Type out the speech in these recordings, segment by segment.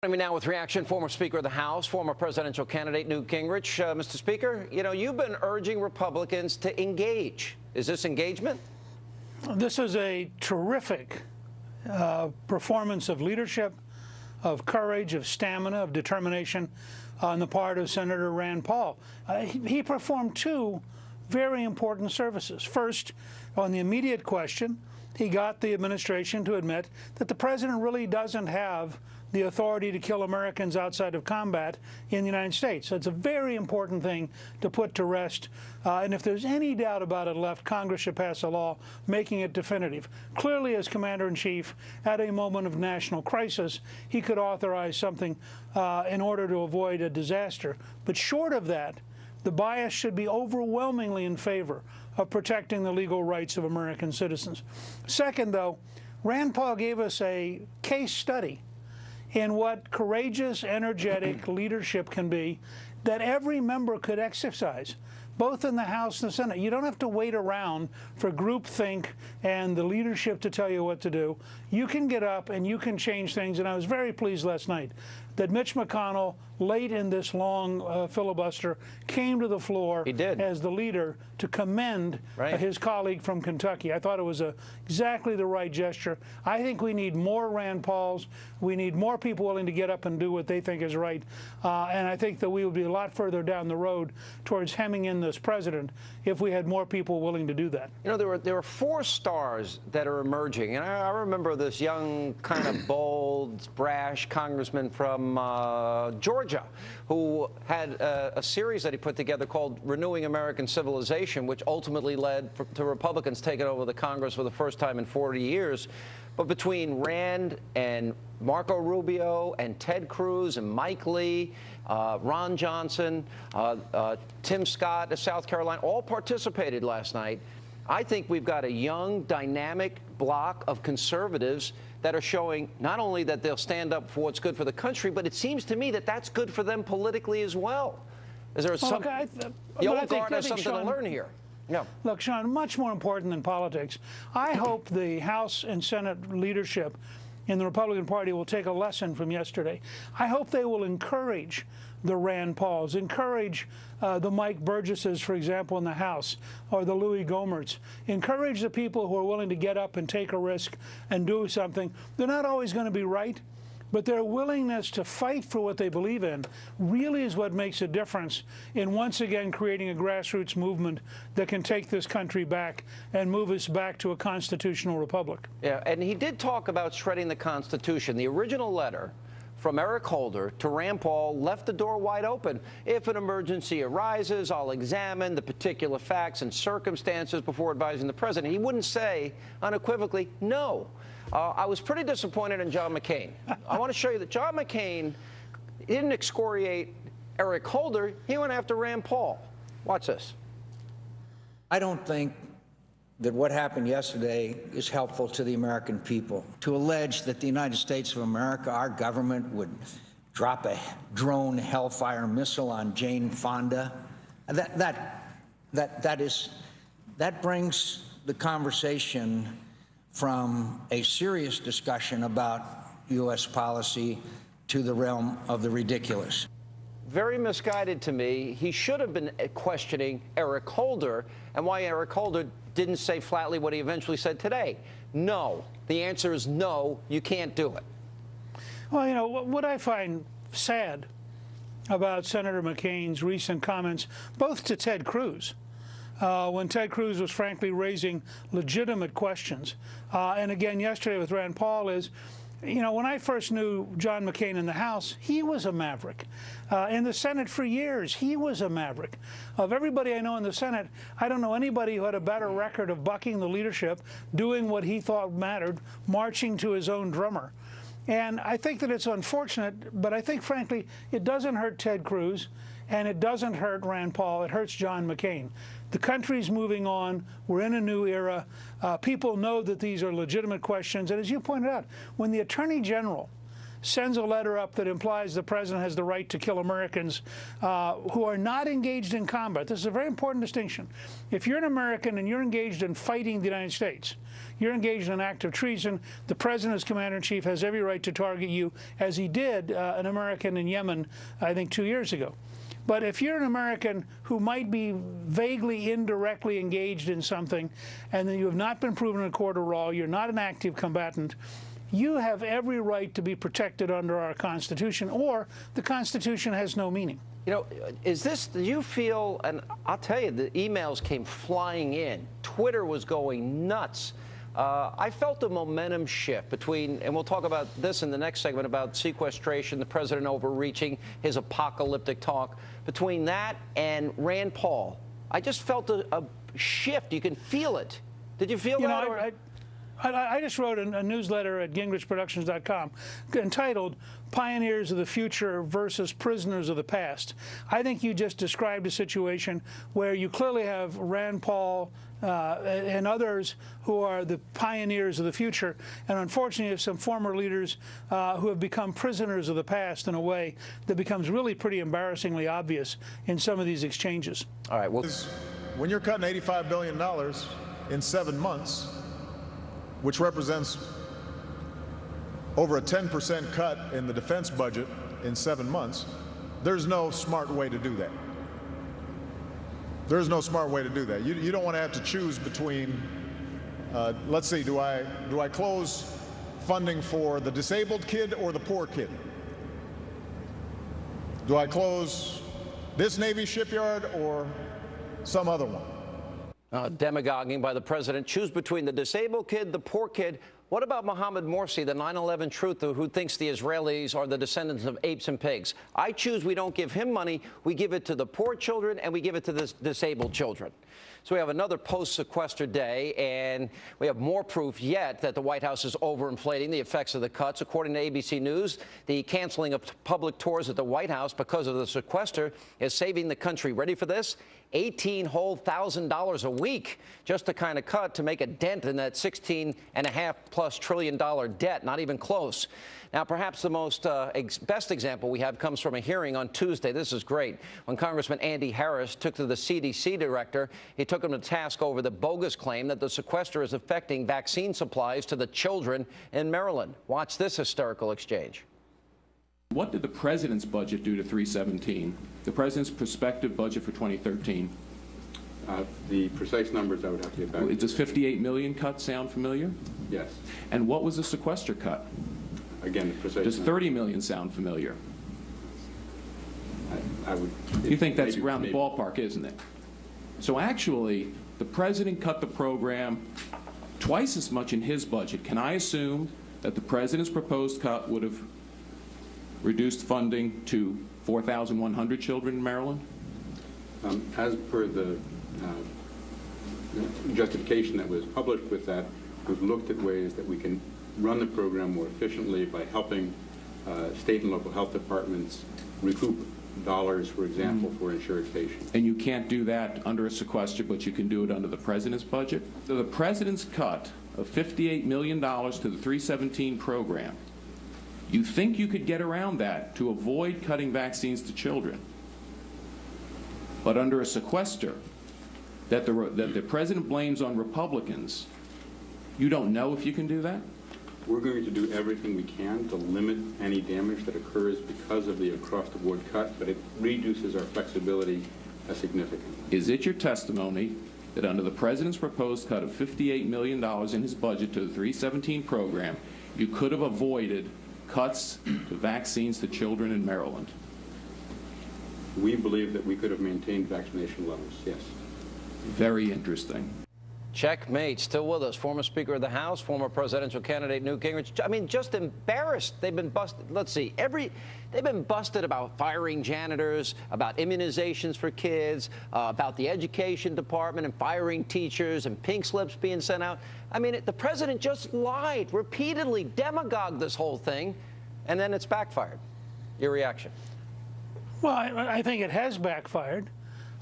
Joining me now with reaction, former Speaker of the House, former presidential candidate Newt Gingrich. Mr. Speaker, you've been urging Republicans to engage. Is this engagement? This is a terrific performance of leadership, of courage, of stamina, of determination on the part of Senator Rand Paul. He performed two very important services. First, on the immediate question, he got the administration to admit that the president really doesn't have the authority to kill Americans outside of combat in the United States. So it's a very important thing to put to rest. And if there's any doubt about it left, Congress should pass a law making it definitive. Clearly, as Commander-in-Chief, at a moment of national crisis, he could authorize something in order to avoid a disaster. But short of that, the bias should be overwhelmingly in favor of protecting the legal rights of American citizens. Second, though, Rand Paul gave us a case study in what courageous, energetic leadership can be that every member could exercise, both in the House and the Senate. You don't have to wait around for groupthink and the leadership to tell you what to do. You can get up and you can change things. And I was very pleased last night that Mitch McConnell, late in this long filibuster, came to the floor as the leader to commend his colleague from Kentucky. I thought it was exactly the right gesture. I think we need more Rand Pauls. We need more people willing to get up and do what they think is right. And I think that we would be a lot further down the road towards hemming in this president if we had more people willing to do that. There were four stars that are emerging. And I remember this young, kind of bold, brash congressman from Georgia who had a series that he put together called Renewing American Civilization, which ultimately led to Republicans taking over the Congress for the first time in 40 years. But between Rand and Marco Rubio and Ted Cruz and Mike Lee, Ron Johnson, Tim Scott of South Carolina, all participated last night. I think we've got a young, dynamic block of conservatives that are showing not only that they'll stand up for what's good for the country, but it seems to me that that's good for them politically as well. Is there some... The old guard has something to learn here. Yeah. Look, Sean, much more important than politics. I hope the House and Senate leadership in the Republican Party will take a lesson from yesterday. I hope they will encourage the Rand Pauls, encourage the Mike Burgesses, for example, in the House, or the Louis Gohmerts. Encourage the people who are willing to get up and take a risk and do something. They're not always going to be right, but their willingness to fight for what they believe in really is what makes a difference in once again creating a grassroots movement that can take this country back and move us back to a constitutional republic. Yeah, and he did talk about shredding the Constitution. The original letter from Eric Holder to Rand Paul left the door wide open. If an emergency arises, I'll examine the particular facts and circumstances before advising the president. He wouldn't say unequivocally no. I was pretty disappointed in John McCain. I want to show you that John McCain didn't excoriate Eric Holder. He went after Rand Paul. Watch this. I don't think that what happened yesterday is helpful to the American people. To allege that the United States of America, our government, would drop a drone Hellfire missile on Jane Fonda, that brings the conversation from a serious discussion about U.S. policy to the realm of the ridiculous. Very misguided to me. He should have been questioning Eric Holder and why Eric Holder didn't say flatly what he eventually said today. No. The answer is no, you can't do it. Well, what I find sad about Senator McCain's recent comments, both to Ted Cruz, when Ted Cruz was frankly raising legitimate questions, and again yesterday with Rand Paul, is, when I first knew John McCain in the House, he was a maverick. In the Senate for years, he was a maverick. Of everybody I know in the Senate, I don't know anybody who had a better record of bucking the leadership, doing what he thought mattered, marching to his own drummer. And I think that it's unfortunate, but I think, frankly, it doesn't hurt Ted Cruz, and it doesn't hurt Rand Paul. It hurts John McCain. The country's moving on. We're in a new era. People know that these are legitimate questions. And as you pointed out, when the Attorney General sends a letter up that implies the president has the right to kill Americans who are not engaged in combat. This is a very important distinction. If you're an American and you're engaged in fighting the United States, you're engaged in an act of treason, the president as commander-in-chief has every right to target you, as he did an American in Yemen, I think, 2 years ago. But if you're an American who might be vaguely, indirectly engaged in something, and then you have not been proven in a court of law, you're not an active combatant, you have every right to be protected under our Constitution, or the Constitution has no meaning. You know, do you feel, and I'll tell you, the emails came flying in. Twitter was going nuts. I felt a momentum shift between, and we'll talk about this in the next segment, about sequestration, the president overreaching, his apocalyptic talk, between that and Rand Paul. I just felt a shift. You can feel it. Did you feel that? I just wrote a newsletter at gingrichproductions.com entitled Pioneers of the Future versus Prisoners of the Past. I think you just described a situation where you clearly have Rand Paul and others who are the pioneers of the future, and unfortunately you have some former leaders who have become prisoners of the past in a way that becomes really pretty embarrassingly obvious in some of these exchanges. All right. Well, when you're cutting $85 billion in 7 months, which represents over a 10% cut in the defense budget in 7 months, there's no smart way to do that. There's no smart way to do that. You don't want to have to choose between, let's see, do I close funding for the disabled kid or the poor kid? Do I close this Navy shipyard or some other one? Demagoguing by the president. Choose between the disabled kid, the poor kid. What about Mohammed Morsi, the 9/11 truther who thinks the Israelis are the descendants of apes and pigs? I choose we don't give him money. We give it to the poor children and we give it to the disabled children. So we have another post-sequester day, and we have more proof yet that the White House is overinflating the effects of the cuts. According to ABC News, the canceling of public tours at the White House because of the sequester is saving the country. Ready for this? $18,000 a week, just to kind of cut to make a dent in that $16.5+ trillion debt. Not even close. Now, perhaps the most best example we have comes from a hearing on Tuesday. This is great. When Congressman Andy Harris took to the CDC director, he took him to task over the bogus claim that the sequester is affecting vaccine supplies to the children in Maryland. Watch this hysterical exchange. What did the president's budget do to 317? The president's prospective budget for 2013? The precise numbers I would have to get back to. Does 58 million cut sound familiar? Yes. And what was the sequester cut? Again, the precise Does 30 million sound familiar? I would. You think that's around the ballpark, isn't it? So actually, the president cut the program twice as much in his budget. Can I assume that the president's proposed cut would have reduced funding to 4,100 children in Maryland? As per the justification that was published with that, we've looked at ways that we can run the program more efficiently by helping state and local health departments recoup dollars, for example, for insured patients. And you can't do that under a sequester, but you can do it under the president's budget? So the president's cut of $58 million to the 317 program, you think you could get around that to avoid cutting vaccines to children, but under a sequester that the president blames on Republicans, you don't know if you can do that? We're going to do everything we can to limit any damage that occurs because of the across-the-board cut, but it reduces our flexibility significantly. Is it your testimony that under the president's proposed cut of $58 million in his budget to the 317 program, you could have avoided cuts to vaccines to children in Maryland? We believe that we could have maintained vaccination levels, yes. Very interesting. Checkmate. Still with us, former Speaker of the House, former presidential candidate Newt Gingrich. I mean, just embarrassed. They've been busted. Let's see. They've been busted about firing janitors, about immunizations for kids, about the education department and firing teachers and pink slips being sent out. I mean, the president just lied repeatedly, demagogued this whole thing, and then it's backfired. Your reaction? Well, I think it has backfired.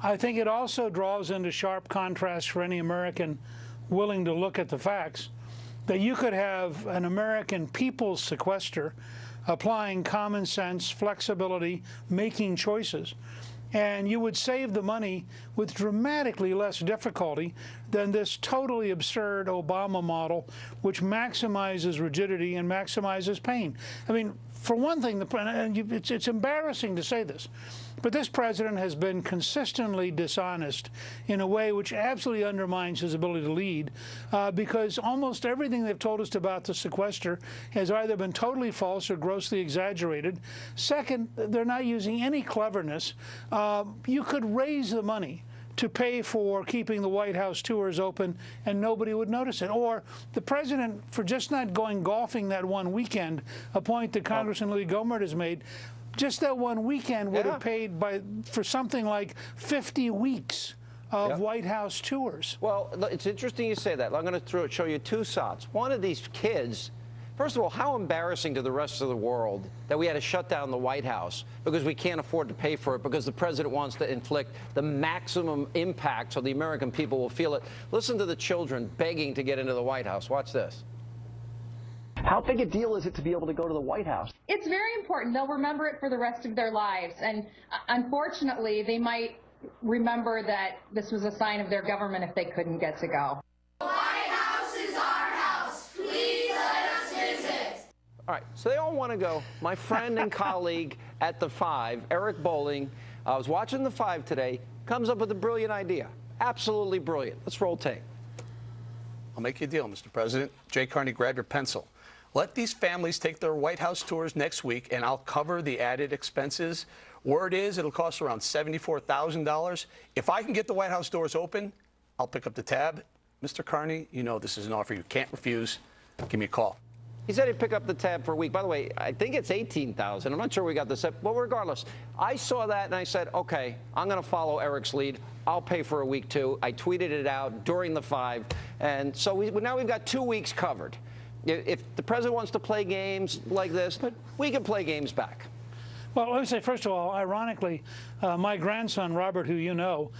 I think it also draws into sharp contrast for any American willing to look at the facts that you could have an American people's sequester applying common sense, flexibility, making choices. And you would save the money with dramatically less difficulty than this totally absurd Obama model, which maximizes rigidity and maximizes pain. I mean, for one thing, it's embarrassing to say this, but this president has been consistently dishonest in a way which absolutely undermines his ability to lead, because almost everything they've told us about the sequester has either been totally false or grossly exaggerated. Second, they're not using any cleverness. You could raise the money to pay for keeping the White House tours open, and nobody would notice it. Or the president, for just not going golfing that one weekend, a point that Congressman Louis Gohmert has made, just that one weekend would have paid for something like 50 weeks of White House tours. Well, it's interesting you say that. I'm going to show you two shots. One of these kids, first of all, how embarrassing to the rest of the world that we had to shut down the White House because we can't afford to pay for it, because the president wants to inflict the maximum impact so the American people will feel it. Listen to the children begging to get into the White House. Watch this. How big a deal is it to be able to go to the White House? It's very important. They'll remember it for the rest of their lives. And unfortunately, they might remember that this was a sign of their government if they couldn't get to go. The White House is our house. Please let us visit. All right, so they all want to go. My friend and colleague at the 5, Eric Bolling, I was watching the 5 today, comes up with a brilliant idea. Absolutely brilliant. Let's roll tape. I'll make you a deal, Mr. President. Jay Carney, grab your pencil. Let these families take their White House tours next week, and I'll cover the added expenses. Word is it'll cost around $74,000. If I can get the White House doors open, I'll pick up the tab. Mr. Carney, you know this is an offer you can't refuse. Give me a call. He said he'd pick up the tab for a week. By the way, I think it's $18,000. I'm not sure we got this. Well, regardless, I saw that and I said, okay, I'm going to follow Eric's lead. I'll pay for a week, too. I tweeted it out during the 5. And so now we've got 2 weeks covered. If the president wants to play games like this, we can play games back. Well, let me say, first of all, ironically, my grandson, Robert, who you know,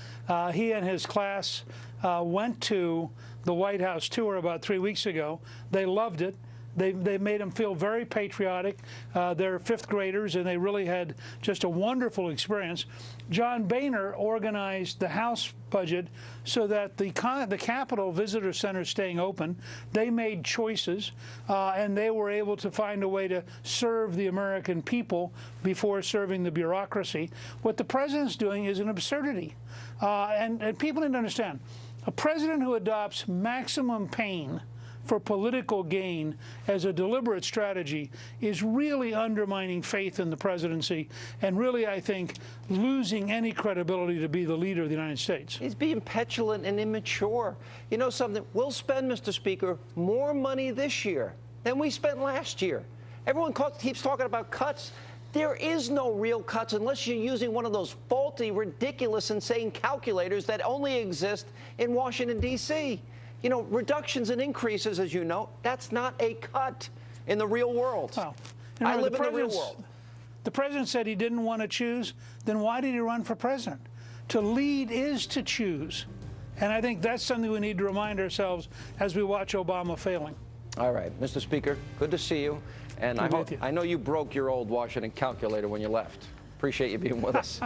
he and his class went to the White House tour about 3 weeks ago. They loved it. They made them feel very patriotic. They're 5th graders, and they really had just a wonderful experience. John Boehner organized the House budget so that the Capitol Visitor Center is staying open. They made choices, and they were able to find a way to serve the American people before serving the bureaucracy. What the president's doing is an absurdity, and people need to understand. A president who adopts maximum pain for political gain as a deliberate strategy is really undermining faith in the presidency and really, I think, losing any credibility to be the leader of the United States. He's being petulant and immature. You know something? We'll spend, Mr. Speaker, more money this year than we spent last year. Everyone keeps talking about cuts. There is no real cuts unless you're using one of those faulty, ridiculous, insane calculators that only exist in Washington, D.C. You know, reductions and increases, as you know, that's not a cut in the real world. Well, I live in the real world. The president said he didn't want to choose. Then why did he run for president? To lead is to choose. And I think that's something we need to remind ourselves as we watch Obama failing. All right, Mr. Speaker, good to see you. And I know you broke your old Washington calculator when you left. Appreciate you being with us.